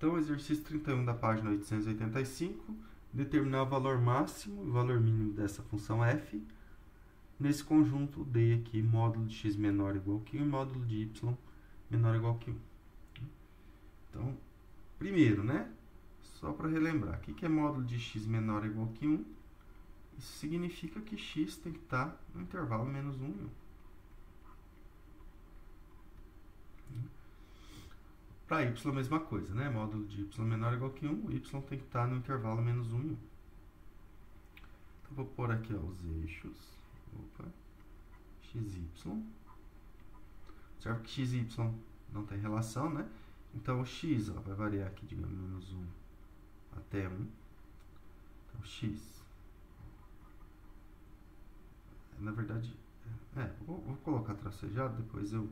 Então, exercício 31 da página 885, determinar o valor máximo e o valor mínimo dessa função f nesse conjunto D aqui, módulo de x menor ou igual que 1 e módulo de y menor ou igual que 1. Então, primeiro, né? Só para relembrar, o que é módulo de x menor ou igual que 1? Isso significa que x tem que estar no intervalo menos 1 e 1. Para y, a mesma coisa, né? Módulo de y menor ou igual que 1, o y tem que estar no intervalo menos 1 e 1. Então, vou pôr aqui ó, os eixos. XY. Observe que x e y não tem relação, né? Então, o x ó, vai variar aqui, digamos, menos 1 até 1. Então, x. Na verdade, vou colocar tracejado, depois eu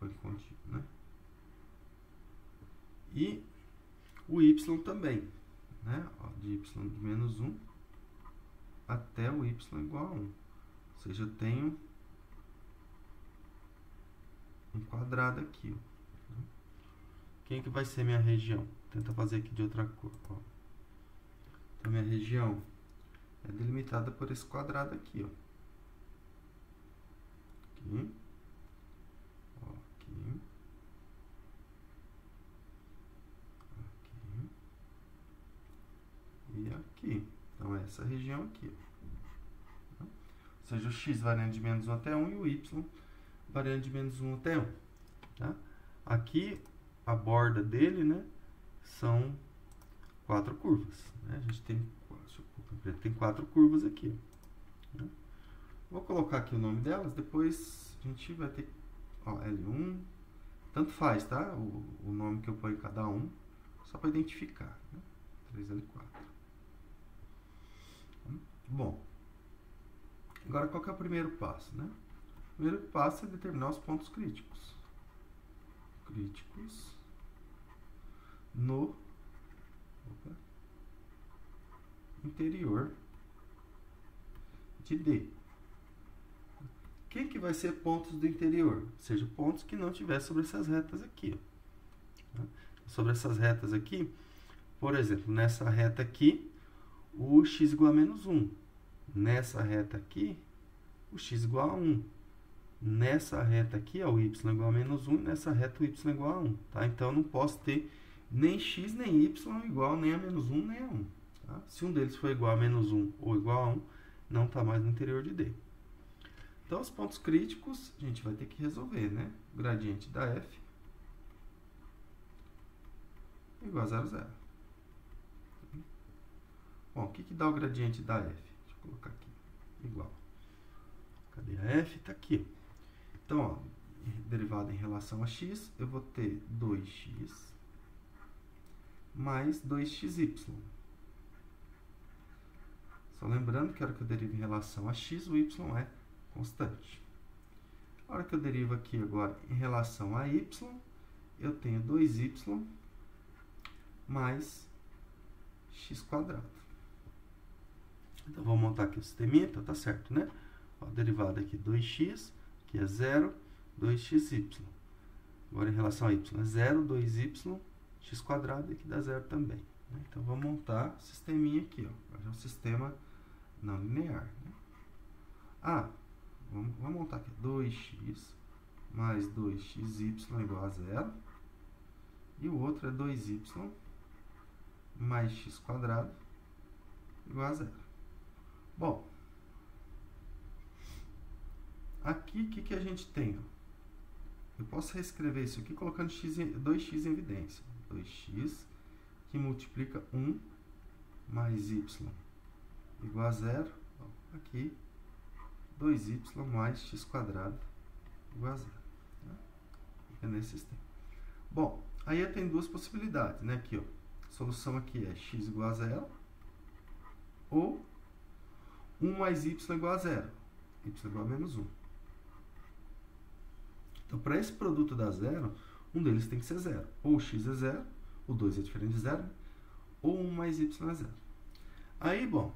ponho contigo, né? E o y também, né? Ó, de y de menos 1 até o y igual a 1. Ou seja, eu tenho um quadrado aqui. Ó. Quem que vai ser minha região? Tenta fazer aqui de outra cor. Ó. Então, minha região é delimitada por esse quadrado aqui. Ó. Aqui. Ó, aqui. Aqui. E aqui. Então, é essa região aqui. Ó. Ou seja, o x variando de menos 1 até 1 e o y variando de menos 1 até 1. Tá? Aqui, a borda dele, né, são 4 curvas. Né? A gente tem 4 curvas aqui. Né? Vou colocar aqui o nome delas, depois a gente vai ter ó, L1, tanto faz, tá? O nome que eu ponho em cada um, só para identificar. Né? 3L4. Bom, agora qual que é o primeiro passo, né? O primeiro passo é determinar os pontos críticos. Críticos no interior de D. Quem que vai ser pontos do interior? Ou seja, pontos que não tiver sobre essas retas aqui. Ó. Sobre essas retas aqui, por exemplo, nessa reta aqui, o x igual a menos 1. Nessa reta aqui, o x igual a 1. Nessa reta aqui, ó, o y igual a menos 1. Nessa reta, o y igual a 1. Tá? Então, eu não posso ter nem x nem y igual nem a menos 1 nem a 1. Tá? Se um deles for igual a menos 1 ou igual a 1, não está mais no interior de D. Então, os pontos críticos, a gente vai ter que resolver, né? O gradiente da f igual a 0, 0. Bom, o que dá o gradiente da f? Deixa eu colocar aqui. Igual. Cadê a f? Está aqui. Então, ó, derivada em relação a x, eu vou ter 2x mais 2xy. Só lembrando que a hora que eu derivo em relação a x, o y é constante. A hora que eu derivo aqui agora em relação a y, eu tenho 2y mais x quadrado. Então, vou montar aqui o sisteminha, então tá certo, né? Ó, derivada aqui 2x, que é 0, 2xy. Agora, em relação a y, é 0, 2y, x quadrado, e aqui dá 0 também. Né? Então, vou montar o sisteminha aqui, ó. É um sistema não linear. Né? Vamos montar aqui 2x mais 2xy igual a 0. E o outro é 2y mais x quadrado igual a 0. Bom, aqui o que a gente tem? Eu posso reescrever isso aqui colocando 2x em evidência. 2x que multiplica 1 mais y igual a 0. Aqui, 2y mais x quadrado igual a 0. Né? É nesse sistema. Bom, aí eu tenho duas possibilidades, né? Aqui, ó. A solução aqui é x igual a 0 ou 1 mais y igual a 0. Y igual a menos 1. Então, para esse produto dar 0, um deles tem que ser 0. Ou x é 0, o 2 é diferente de 0, ou 1 mais y é 0. Aí, bom,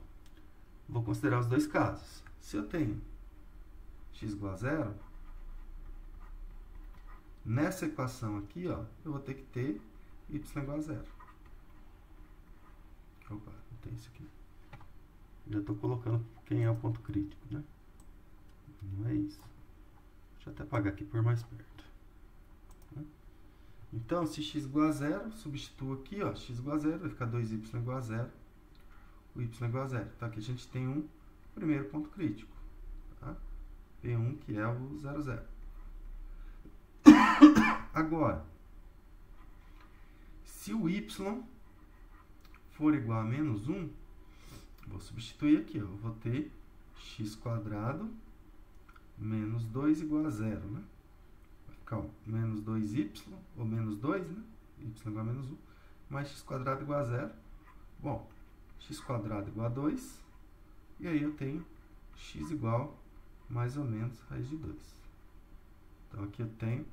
vou considerar os dois casos. Se eu tenho x igual a 0, nessa equação aqui, ó, eu vou ter que ter y igual a 0. Opa, não tem isso aqui. Já estou colocando quem é o ponto crítico, né? Não é isso. Deixa eu até apagar aqui por mais perto. Então, se x igual a 0, substituo aqui, ó, x igual a 0, vai ficar 2y igual a 0, o y igual a 0. Então, aqui a gente tem um primeiro ponto crítico, tá? P1, que é o 0, 0. Agora, se o y for igual a menos 1, vou substituir aqui, ó, eu vou ter x² menos 2 igual a 0, né? Vai ficar, ó, menos 2y, ou menos 2, né? Y igual a menos 1, mais x² igual a 0. Bom, x² igual a 2, e aí eu tenho x igual mais ou menos raiz de 2. Então, aqui eu tenho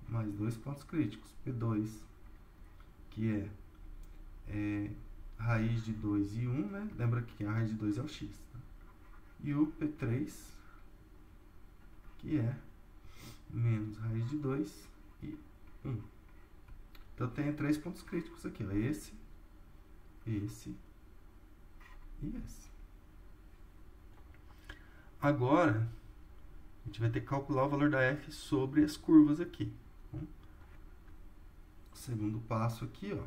mais dois pontos críticos, P2, que é raiz de 2 e 1, né? Lembra que a raiz de 2 é o x. Tá? E o P3, que é menos raiz de 2 e 1. Então, eu tenho três pontos críticos aqui, ó, esse e esse. Agora, a gente vai ter que calcular o valor da f sobre as curvas aqui. Então, segundo passo aqui, ó.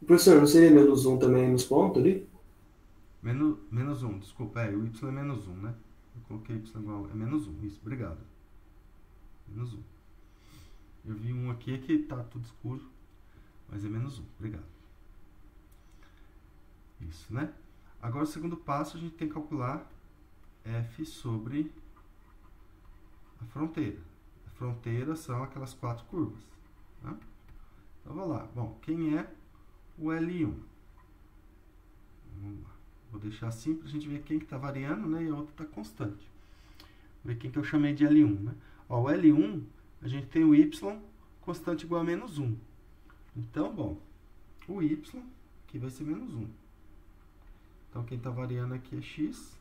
Professor, não seria menos 1 também nos pontos ali? Menos 1, desculpa, o y é menos 1, né? Eu coloquei y igual, é menos 1, isso, obrigado. Menos 1. Eu vi um aqui que tá tudo escuro, mas é menos 1, obrigado. Isso, né? Agora, o segundo passo, a gente tem que calcular f sobre a fronteira. A fronteira são aquelas quatro curvas. Tá? Então, vamos lá. Bom, quem é o L1? Vamos lá. Vou deixar assim para a gente ver quem que está variando, né? E a outra está constante. Vou ver quem que eu chamei de L1, né? Ó, o L1, a gente tem o y constante igual a menos 1. Então, bom, o y aqui vai ser menos 1. Então, quem está variando aqui é x.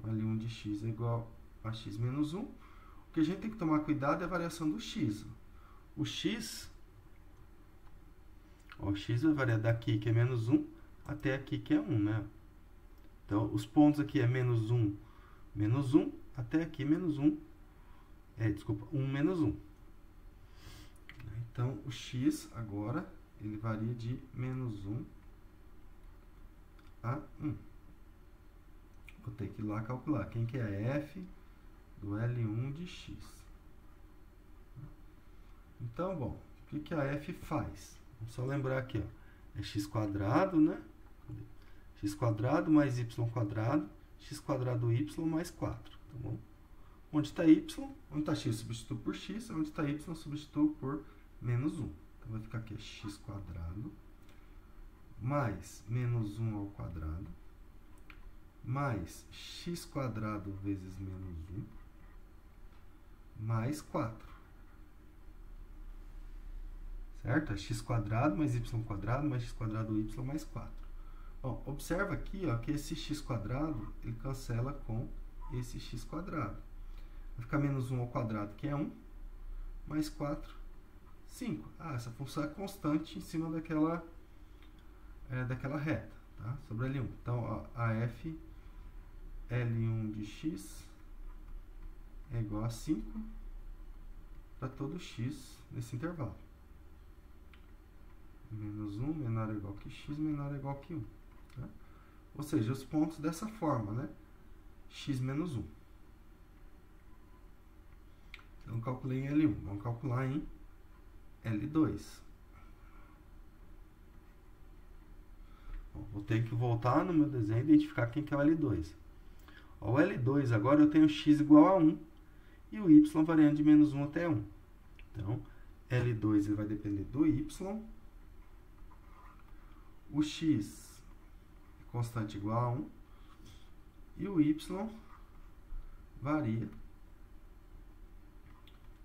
O L1 de x é igual a x menos 1. O que a gente tem que tomar cuidado é a variação do x. O x, ó, o x vai variar daqui, que é menos 1, até aqui, que é 1, né? Então, os pontos aqui é menos 1, até aqui, menos 1. Desculpa, 1, menos 1. Então, o x, agora, ele varia de menos 1 a 1. Vou ter que ir lá calcular quem que é a f do L1 de x. Então, bom, o que que a f faz? Vamos só lembrar aqui, ó, é x², né? x² mais y², x² do y mais 4, tá bom? Onde está y? Onde está x, substituo por x. Onde está y, substituo por menos 1. Então, vai ficar aqui x² mais menos 1 ao quadrado, mais x² vezes menos 1, mais 4. Certo? É x² mais y² mais x² do y mais 4. Bom, observa aqui, ó, que esse x², ele cancela com esse x². Vai ficar menos 1 ao quadrado, que é 1, mais 4, 5. Ah, essa função é constante em cima daquela reta, tá? Sobre L1. Então, ó, a f L1 de x é igual a 5 para todo x nesse intervalo. Menos 1 menor ou igual que x, menor ou igual que 1. Tá? Ou seja, os pontos dessa forma, né? X menos 1. Então, calculei em L1. Vamos calcular em L2. Bom, vou ter que voltar no meu desenho e identificar quem que é o L2. Ó, o L2, agora eu tenho x igual a 1 e o y variando de menos 1 até 1. Então, L2 ele vai depender do y. O x é constante igual a 1 e o y varia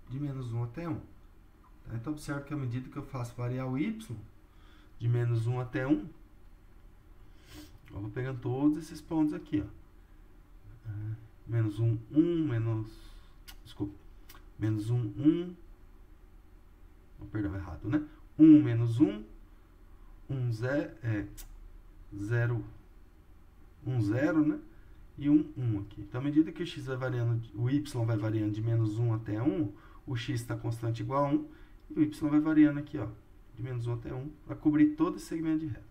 de menos 1 até 1. Tá? Então, observe que à medida que eu faço variar o y de menos 1 até 1, eu vou pegando todos esses pontos aqui, ó. Menos 1, 1, menos 1, 1, perdão, errado, né? 1 menos 1, 0, 1, 0, né? E 1 aqui. Então, à medida que o x vai variando, o y vai variando de menos 1 até 1, o x está constante igual a 1, e o y vai variando aqui, ó, de menos 1 até 1, para cobrir todo esse segmento de reta.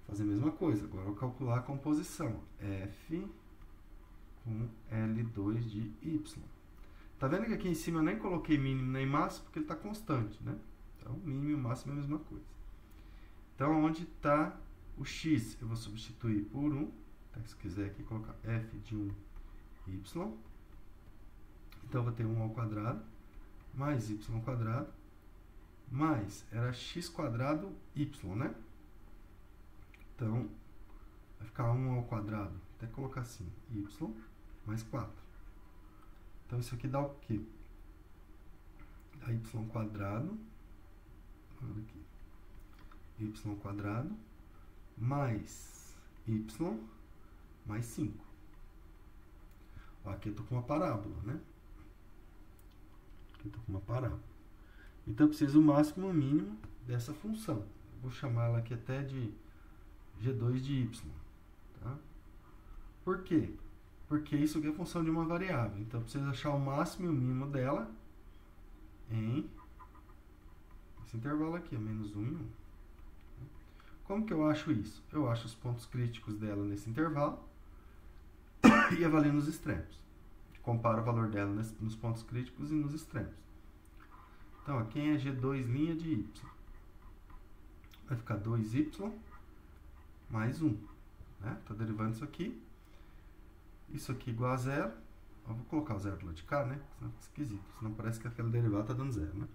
Fazer a mesma coisa, agora eu vou calcular a composição, f com L2 de y. Tá vendo que aqui em cima eu nem coloquei mínimo nem máximo, porque ele está constante, né? Então, mínimo e máximo é a mesma coisa. Então, onde está o x? Eu vou substituir por 1. Então, se quiser aqui colocar f de 1, y. Então, eu vou ter 1 ao quadrado, mais y ao quadrado, mais, era x quadrado y, né? Então, vai ficar 1 ao quadrado, até colocar assim, y mais 4. Então, isso aqui dá o quê? Dá y quadrado, olha aqui, y quadrado, mais y, mais 5. Ó, aqui eu estou com uma parábola, né? Aqui eu estou com uma parábola. Então, eu preciso o máximo e o mínimo dessa função. Eu vou chamar ela aqui até de G2 de y. Tá? Por quê? Porque isso aqui é função de uma variável. Então, eu preciso achar o máximo e o mínimo dela em esse intervalo aqui, menos 1 e 1. Como que eu acho isso? Eu acho os pontos críticos dela nesse intervalo e avalio nos extremos. Comparo o valor dela nos pontos críticos e nos extremos. Então, ó, quem é G2' de y? Vai ficar 2y mais 1. Né? Estou derivando isso aqui. Isso aqui igual a 0. Eu vou colocar o 0 do lado de cá, né? Senão fica esquisito. Senão parece que aquela derivada está dando 0, né?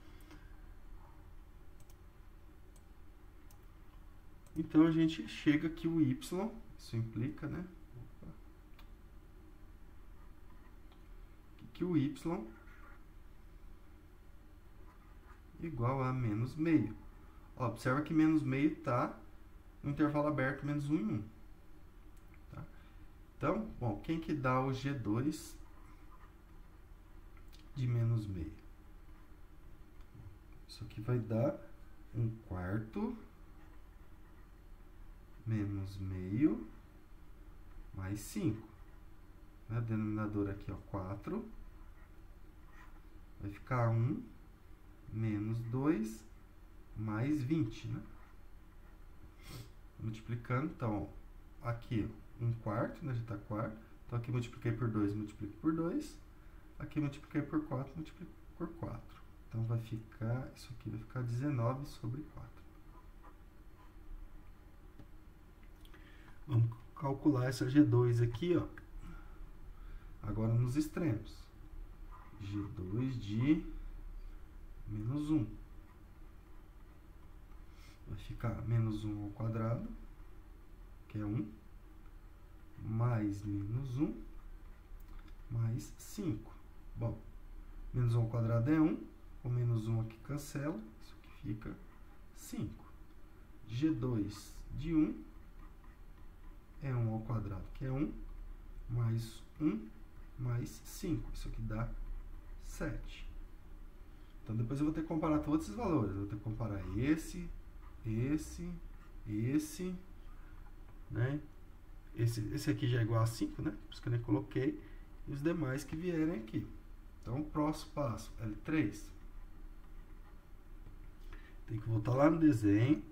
Então, a gente chega que o y, isso implica, né? Que o y igual a menos meio. Ó, observa que menos meio está no intervalo aberto menos 1 e 1. Tá? Então, bom, quem que dá o G2 de menos meio? Isso aqui vai dar 1/4 menos meio mais 5. Né? Denominador aqui, ó, 4. Vai ficar 1 menos 2 mais 20, né? Multiplicando, então, aqui 1/4, né? Já está quarto. Então, aqui multipliquei por 2, multiplico por 2. Aqui multipliquei por 4, multiplico por 4. Então, vai ficar, isso aqui vai ficar 19 sobre 4. Vamos calcular essa G2 aqui, ó. Agora nos extremos. G2 de menos 1. Vai ficar menos 1 ao quadrado, que é 1, mais menos 1, mais 5. Bom, menos 1 ao quadrado é 1, o menos 1 aqui cancela, isso aqui fica 5. G2 de 1 é 1 ao quadrado, que é 1, mais 1, mais 5. Isso aqui dá 7. Então, depois eu vou ter que comparar todos esses valores. Eu vou ter que comparar esse, né? Esse aqui já é igual a 5, né? Por isso que eu nem coloquei. E os demais que vierem aqui. Então, o próximo passo, L3. Tem que voltar lá no desenho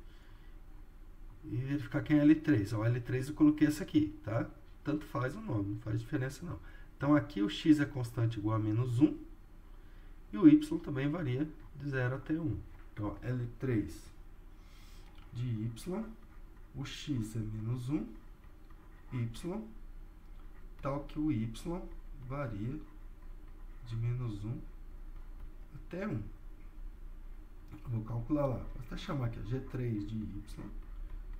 e verificar quem é L3. Ó, L3 eu coloquei esse aqui, tá? Tanto faz o nome, não faz diferença não. Então, aqui o x é constante igual a menos 1. E o y também varia de 0 até 1. Então, L3 de y, o x é menos 1, y, tal que o y varia de menos 1 até 1. Eu vou calcular lá. Vou até chamar aqui, G3 de y,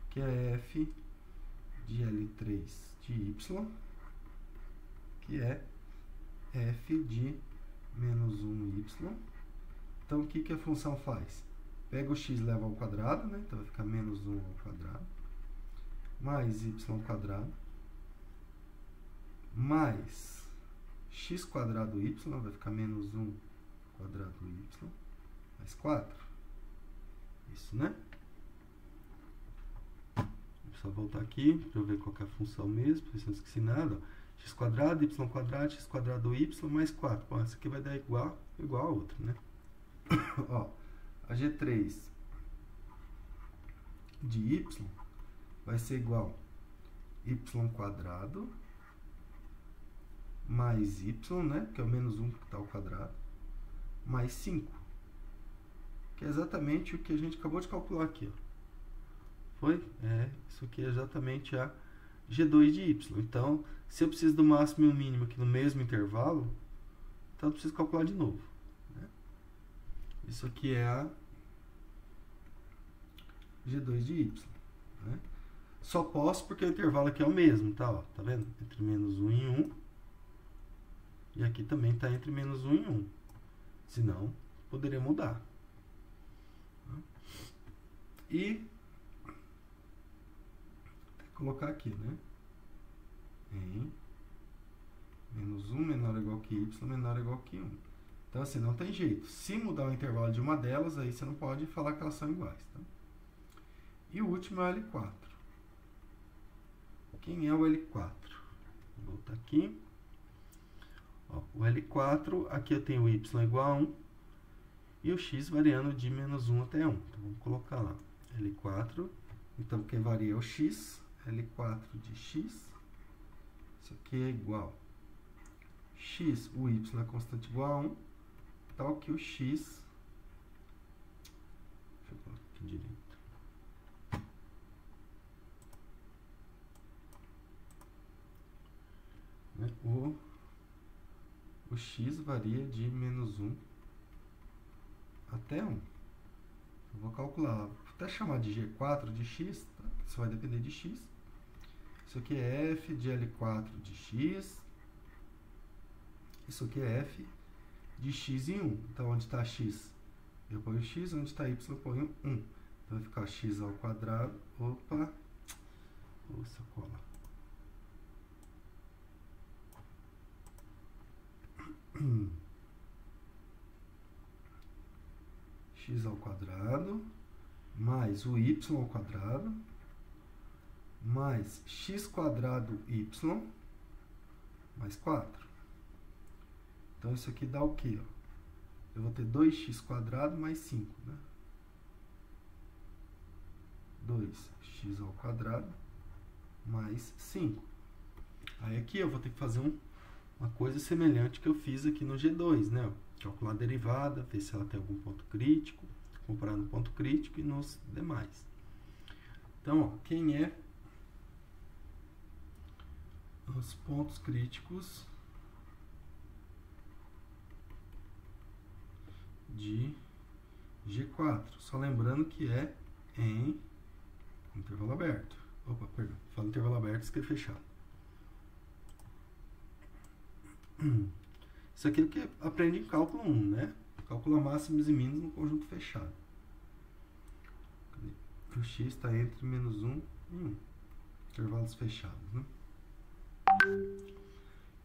que é f de L3 de y, que é f de menos 1y. Então, o que, que a função faz? Pega o x e leva ao quadrado, né? Então, vai ficar menos 1 ao quadrado, mais y quadrado, mais x quadrado y, vai ficar menos 1 quadrado do y mais 4. Isso, né? Vou só voltar aqui para eu ver qual que é a função mesmo, porque se eu não esqueci nada. Ó. X quadrado, y quadrado, x quadrado do y mais 4. Bom, essa aqui vai dar igual a outra, né? Ó, a G3 de y vai ser igual a y quadrado mais y, né? Que é o menos 1 que está ao quadrado, mais 5. Que é exatamente o que a gente acabou de calcular aqui, ó. Foi? Isso aqui é exatamente a G2 de y. Então, se eu preciso do máximo e o mínimo aqui no mesmo intervalo, então eu preciso calcular de novo, né? Isso aqui é a G2 de y, né? Só posso porque o intervalo aqui é o mesmo, tá? Ó, tá vendo? Entre menos 1 e 1. E aqui também está entre menos 1 e 1. Senão, poderia mudar. E colocar aqui, né? Em menos 1 menor ou igual que y menor ou igual que 1. Então, assim, não tem jeito. Se mudar o intervalo de uma delas, aí você não pode falar que elas são iguais, tá? E o último é o L4. Quem é o L4? Vou voltar aqui. Ó, o L4, aqui eu tenho o y igual a 1 e o x variando de menos 1 até 1. Então, vamos colocar lá. L4, então, quem varia é o x. L4 de x, isso aqui é igual x, o y é constante igual a 1, tal que o x, deixa eu colocar aqui direito, né? O x varia de menos 1 até 1. Eu vou calcular, vou até chamar de G4 de x, tá? Isso vai depender de x. Isso aqui é f de L4 de x. Isso aqui é f de x em 1. Então, onde está x, eu ponho x. Onde está y, eu ponho 1. Então, vai ficar x ao quadrado. Opa! Sacola. X ao quadrado mais o y ao quadrado mais x quadrado y mais 4. Então, isso aqui dá o quê? Eu vou ter 2x quadrado mais 5, né? 2x ao quadrado mais 5. Aí, aqui eu vou ter que fazer uma coisa semelhante que eu fiz aqui no G2, né? Calcular a derivada, ver se ela tem algum ponto crítico, comparar no ponto crítico e nos demais. Então, ó, quem é os pontos críticos de G4? Só lembrando que é em intervalo aberto. Opa, perdão. Fala intervalo aberto, escreve fechado. Isso aqui é o que aprende em cálculo 1, né? Calcula máximos e mínimos no conjunto fechado. O x está entre menos 1 e 1. Intervalos fechados, né?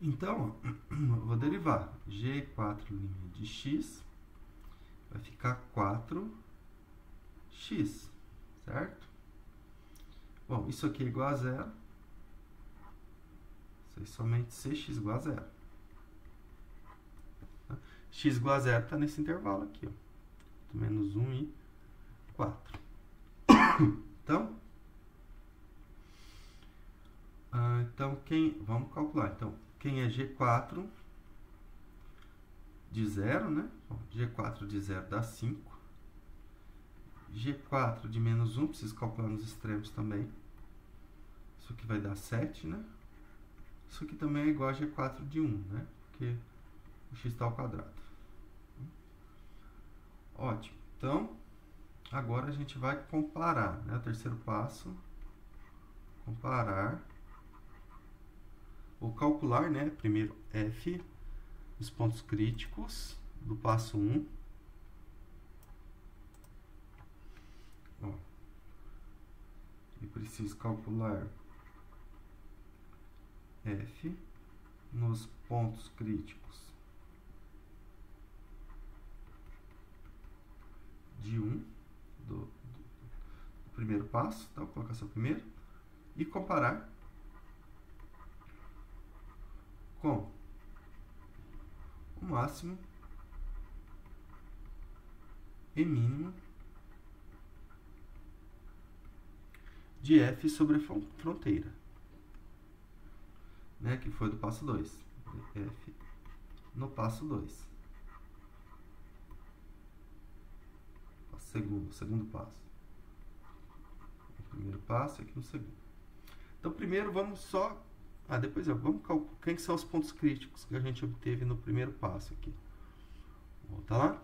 Então, ó, eu vou derivar. G4' de x vai ficar 4x, certo? Bom, isso aqui é igual a 0. Isso aí somente cx igual a 0. X igual a 0 está nesse intervalo aqui, ó. Menos 1 e 4. Então, vamos calcular. Então, quem é G4 de 0, né? Bom, G4 de 0 dá 5. G4 de menos 1, preciso calcular nos extremos também. Isso aqui vai dar 7, né? Isso aqui também é igual a G4 de 1, né? Porque o x está ao quadrado. Ótimo. Então, agora a gente vai comparar, né? O terceiro passo, comparar, ou calcular, né? Primeiro f, os pontos críticos do passo 1. Ó, e preciso calcular f nos pontos críticos primeiro passo, então, vou colocar só o primeiro, e comparar com o máximo e mínimo de f sobre a fronteira, né, que foi do passo 2. F no passo 2. Segundo passo. O primeiro passo aqui no segundo. Então, primeiro vamos só... vamos calcular quem são os pontos críticos que a gente obteve no primeiro passo aqui. Volta lá.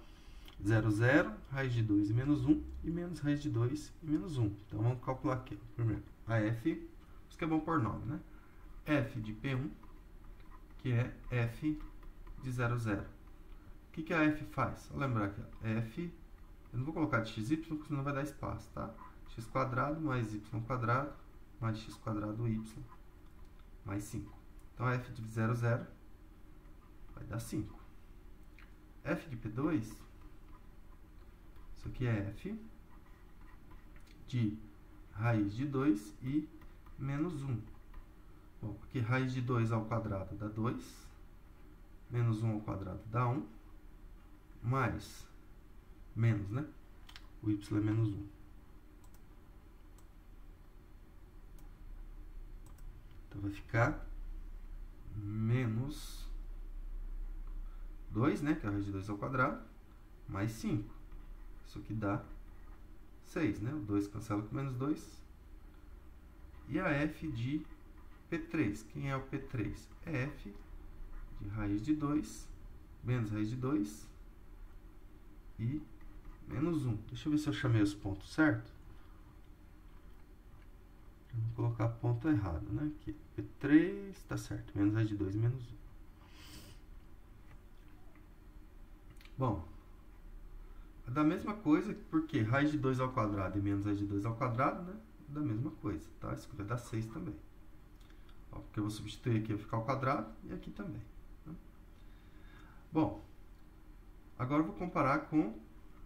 0, 0, raiz de 2 e menos 1, e menos raiz de 2 e menos 1. Então, vamos calcular aqui. Primeiro, a f, isso que é bom por nome, né? F de P1, que é f de 0, 0. O que a f faz? Só lembrar aqui, ó, f, eu não vou colocar de xy, porque senão vai dar espaço, tá? X quadrado mais y quadrado, mais x quadrado y, mais 5. Então, f de 0, 0 vai dar 5. F de P2, isso aqui é f de raiz de 2 e menos 1. Bom, aqui raiz de 2 ao quadrado dá 2, menos 1 ao quadrado dá 1, mais, menos, né? O y é menos 1. Então, vai ficar menos 2, né? Que é a raiz de 2 ao quadrado, mais 5. Isso aqui dá 6, né? O 2 cancela com menos 2. E a f de P3. Quem é o P3? É f de raiz de 2, menos raiz de 2 e menos 1. Deixa eu ver se eu chamei os pontos certo. Vou colocar ponto errado, né? Aqui, P3, tá certo. Menos raiz de 2 e menos 1. Bom, é da mesma coisa, porque raiz de 2 ao quadrado e menos raiz de 2 ao quadrado, né? É da mesma coisa, tá? Isso aqui vai dar 6 também. Ó, porque eu vou substituir aqui, vai ficar ao quadrado e aqui também. Né? Bom, agora eu vou comparar com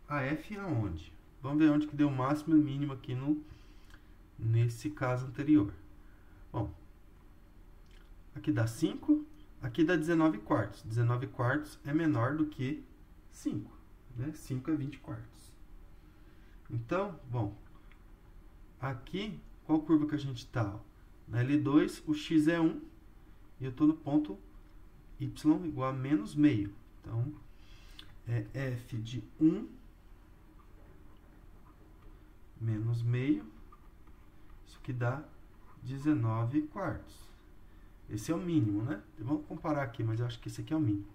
a f aonde? Vamos ver onde que deu o máximo e o mínimo aqui nesse caso anterior. Bom, aqui dá 5, aqui dá 19 quartos. 19 quartos é menor do que 5. Né? 5 é 20 quartos. Então, bom, aqui, qual curva que a gente está? Na L2, o x é 1 e eu estou no ponto y igual a menos meio. Então, é f de 1 menos meio. Isso que dá 19 quartos. Esse é o mínimo, né? Vamos comparar aqui, mas eu acho que esse aqui é o mínimo.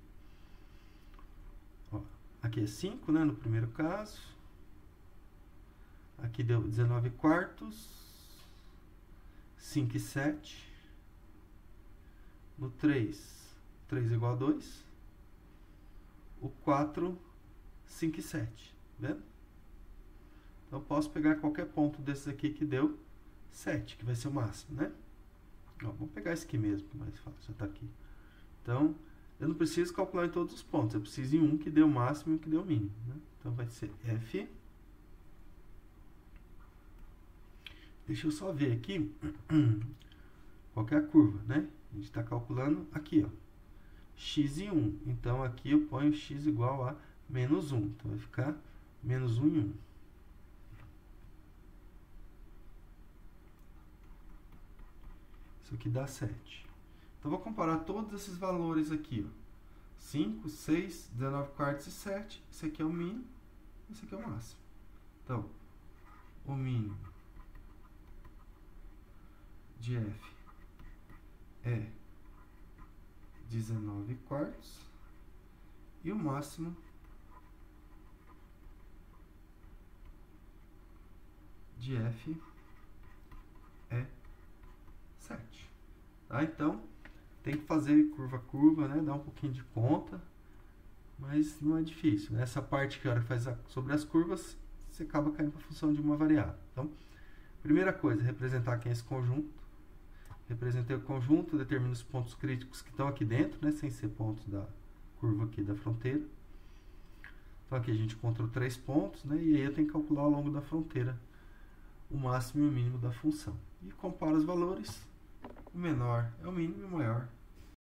Ó, aqui é 5, né? No primeiro caso. Aqui deu 19 quartos. 5 e 7. No 3, 3 igual a 2. O 4, 5 e 7. Vendo? Então, eu posso pegar qualquer ponto desses aqui que deu 7, que vai ser o máximo, né? Ó, vamos pegar esse aqui mesmo, que é mais fácil, já está aqui. Então, eu não preciso calcular em todos os pontos, eu preciso em um que deu o máximo e um que deu o mínimo, né? Então, vai ser f. Deixa eu só ver aqui qual que é a curva, né? A gente está calculando aqui, ó, x e 1. Então, aqui eu ponho x igual a menos 1. Então, vai ficar menos 1 e 1. Isso aqui dá 7. Então, vou comparar todos esses valores aqui, ó. 5, 6, 19 quartos e 7. Esse aqui é o mínimo, esse aqui é o máximo. Então, o mínimo de f é 19 quartos e o máximo de f é 7. Tá? Então, tem que fazer curva a curva, né? Dar um pouquinho de conta, mas não é difícil, né? Essa parte que a hora faz sobre as curvas, você acaba caindo para a função de uma variável. Então, primeira coisa, representar aqui esse conjunto. Representei o conjunto, determino os pontos críticos que estão aqui dentro, né? Sem ser pontos da curva aqui da fronteira. Então, aqui a gente encontrou 3 pontos, né? E aí eu tenho que calcular ao longo da fronteira o máximo e o mínimo da função. E comparo os valores, o menor é o mínimo e o maior